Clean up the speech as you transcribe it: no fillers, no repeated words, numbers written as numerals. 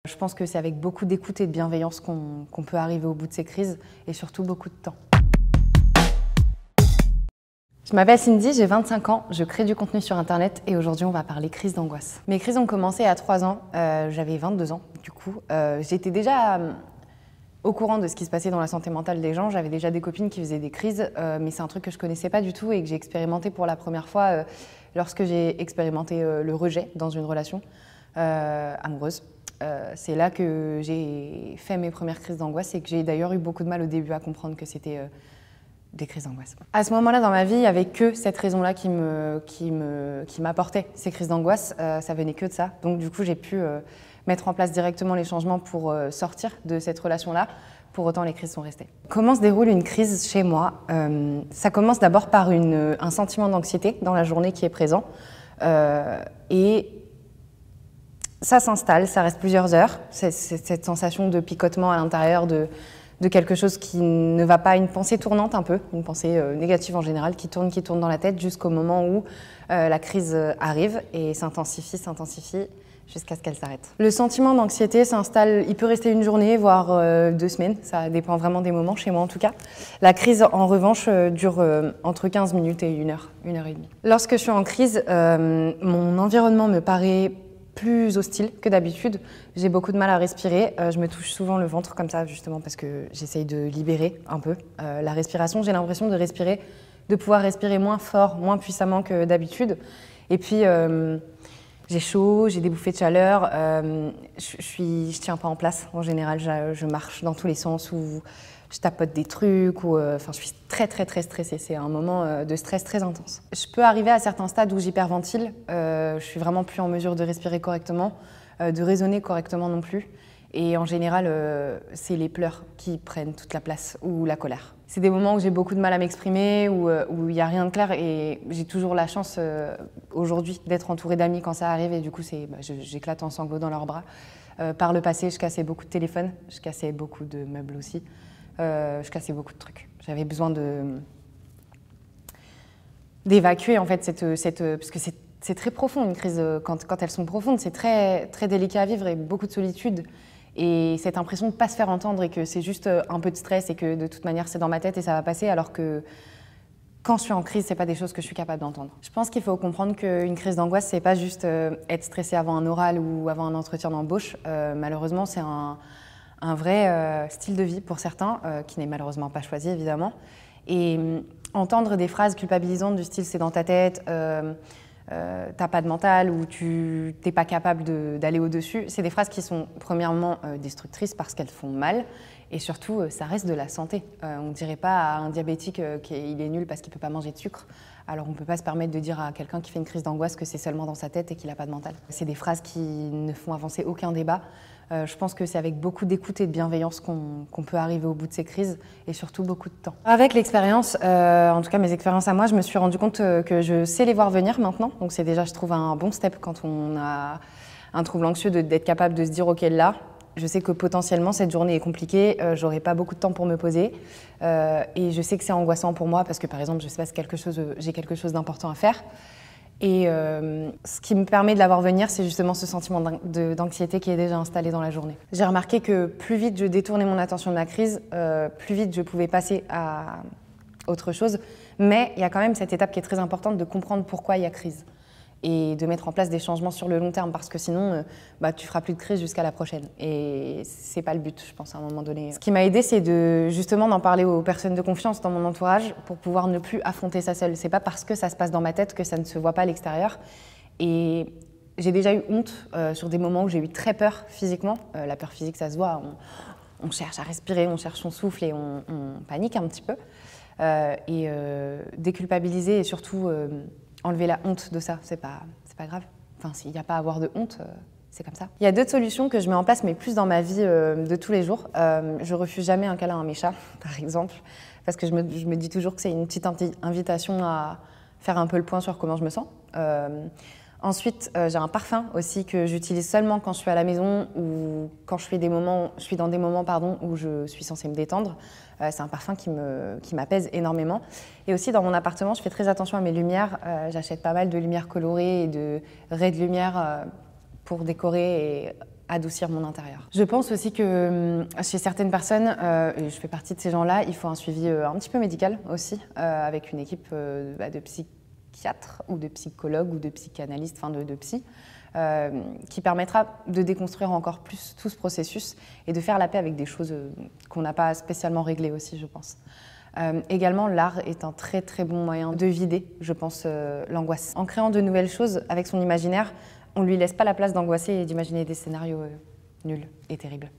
Je pense que c'est avec beaucoup d'écoute et de bienveillance qu'on peut arriver au bout de ces crises et surtout beaucoup de temps. Je m'appelle Cindy, j'ai 25 ans, je crée du contenu sur internet et aujourd'hui on va parler crise d'angoisse. Mes crises ont commencé à 3 ans, j'avais 22 ans du coup. J'étais déjà au courant de ce qui se passait dans la santé mentale des gens, j'avais déjà des copines qui faisaient des crises, mais c'est un truc que je connaissais pas du tout et que j'ai expérimenté pour la première fois lorsque j'ai expérimenté le rejet dans une relation amoureuse. C'est là que j'ai fait mes premières crises d'angoisse et que j'ai d'ailleurs eu beaucoup de mal au début à comprendre que c'était des crises d'angoisse. À ce moment-là dans ma vie, il n'y avait que cette raison-là qui m'apportait ces crises d'angoisse, ça venait que de ça. Donc du coup, j'ai pu mettre en place directement les changements pour sortir de cette relation-là. Pour autant, les crises sont restées. Comment se déroule une crise chez moi? Ça commence d'abord par un sentiment d'anxiété dans la journée qui est présent. Et ça s'installe, ça reste plusieurs heures. C'est cette sensation de picotement à l'intérieur de quelque chose qui ne va pas, une pensée tournante un peu, une pensée négative en général, qui tourne dans la tête jusqu'au moment où la crise arrive et s'intensifie jusqu'à ce qu'elle s'arrête. Le sentiment d'anxiété s'installe, il peut rester une journée, voire 2 semaines, ça dépend vraiment des moments, chez moi en tout cas. La crise, en revanche, dure entre 15 minutes et 1 heure, 1 heure et demie. Lorsque je suis en crise, mon environnement me paraît plus hostile que d'habitude. J'ai beaucoup de mal à respirer. Je me touche souvent le ventre comme ça, justement, parce que j'essaye de libérer un peu la respiration. J'ai l'impression de pouvoir respirer moins fort, moins puissamment que d'habitude. Et puis, j'ai chaud, j'ai des bouffées de chaleur. Je tiens pas en place, en général. Je marche dans tous les sens ou je tapote des trucs. Enfin, je suis très stressée. C'est un moment de stress très intense. Je peux arriver à certains stades où j'hyperventile. Je suis vraiment plus en mesure de respirer correctement, de raisonner correctement non plus. Et en général, c'est les pleurs qui prennent toute la place ou la colère. C'est des moments où j'ai beaucoup de mal à m'exprimer, où il n'y a rien de clair et j'ai toujours la chance aujourd'hui d'être entourée d'amis quand ça arrive et du coup j'éclate en sanglots dans leurs bras. Par le passé, je cassais beaucoup de téléphones, je cassais beaucoup de meubles aussi, je cassais beaucoup de trucs. J'avais besoin d'évacuer en fait parce que c'est très profond une crise, quand elles sont profondes, c'est très délicat à vivre et beaucoup de solitude. Et cette impression de ne pas se faire entendre et que c'est juste un peu de stress et que de toute manière c'est dans ma tête et ça va passer alors que quand je suis en crise, c'est pas des choses que je suis capable d'entendre. Je pense qu'il faut comprendre qu'une crise d'angoisse, c'est pas juste être stressé avant un oral ou avant un entretien d'embauche. Malheureusement, c'est un vrai style de vie pour certains, qui n'est malheureusement pas choisi évidemment. Et entendre des phrases culpabilisantes du style « c'est dans ta tête », t'as pas de mental ou tu t'es pas capable d'aller au-dessus, c'est des phrases qui sont premièrement destructrices parce qu'elles font mal et surtout ça reste de la santé. On ne dirait pas à un diabétique qu'il est nul parce qu'il peut pas manger de sucre, alors on peut pas se permettre de dire à quelqu'un qui fait une crise d'angoisse que c'est seulement dans sa tête et qu'il a pas de mental. C'est des phrases qui ne font avancer aucun débat. Je pense que c'est avec beaucoup d'écoute et de bienveillance qu'on peut arriver au bout de ces crises et surtout beaucoup de temps. Avec l'expérience, en tout cas mes expériences à moi, je me suis rendu compte que je sais les voir venir maintenant. Donc c'est déjà, je trouve, un bon step quand on a un trouble anxieux d'être capable de se dire « ok, là, je sais que potentiellement cette journée est compliquée, j'aurai pas beaucoup de temps pour me poser et je sais que c'est angoissant pour moi parce que par exemple, je sais pas, j'ai quelque chose d'important à faire. » Et ce qui me permet de la voir venir, c'est justement ce sentiment d'anxiété qui est déjà installé dans la journée. J'ai remarqué que plus vite je détournais mon attention de ma crise, plus vite je pouvais passer à autre chose. Mais il y a quand même cette étape qui est très importante de comprendre pourquoi il y a crise et de mettre en place des changements sur le long terme parce que sinon, tu feras plus de crise jusqu'à la prochaine. Et c'est pas le but, je pense, à un moment donné. Ce qui m'a aidée, c'est justement d'en parler aux personnes de confiance dans mon entourage pour pouvoir ne plus affronter ça seule. C'est pas parce que ça se passe dans ma tête que ça ne se voit pas à l'extérieur. Et j'ai déjà eu honte sur des moments où j'ai eu très peur physiquement. La peur physique, ça se voit. On cherche à respirer, on cherche son souffle et on panique un petit peu. Déculpabiliser et surtout enlever la honte de ça, c'est pas grave. Enfin, s'il n'y a pas à avoir de honte, c'est comme ça. Il y a d'autres solutions que je mets en place, mais plus dans ma vie de tous les jours. Je refuse jamais un câlin à mes chats, par exemple, parce que je me dis toujours que c'est une petite invitation à faire un peu le point sur comment je me sens. Ensuite, j'ai un parfum aussi que j'utilise seulement quand je suis à la maison ou quand je suis dans des moments où je suis censée me détendre. C'est un parfum qui m'apaise énormément. Et aussi dans mon appartement, je fais très attention à mes lumières. J'achète pas mal de lumières colorées et de raies de lumière pour décorer et adoucir mon intérieur. Je pense aussi que chez certaines personnes, et je fais partie de ces gens-là, il faut un suivi un petit peu médical aussi, avec une équipe de psychiatres ou de psychologues ou de psychanalystes, enfin de psy, qui permettra de déconstruire encore plus tout ce processus et de faire la paix avec des choses qu'on n'a pas spécialement réglées aussi, je pense. Également, l'art est un très très bon moyen de vider, je pense, l'angoisse. En créant de nouvelles choses avec son imaginaire, on ne lui laisse pas la place d'angoisser et d'imaginer des scénarios nuls et terribles.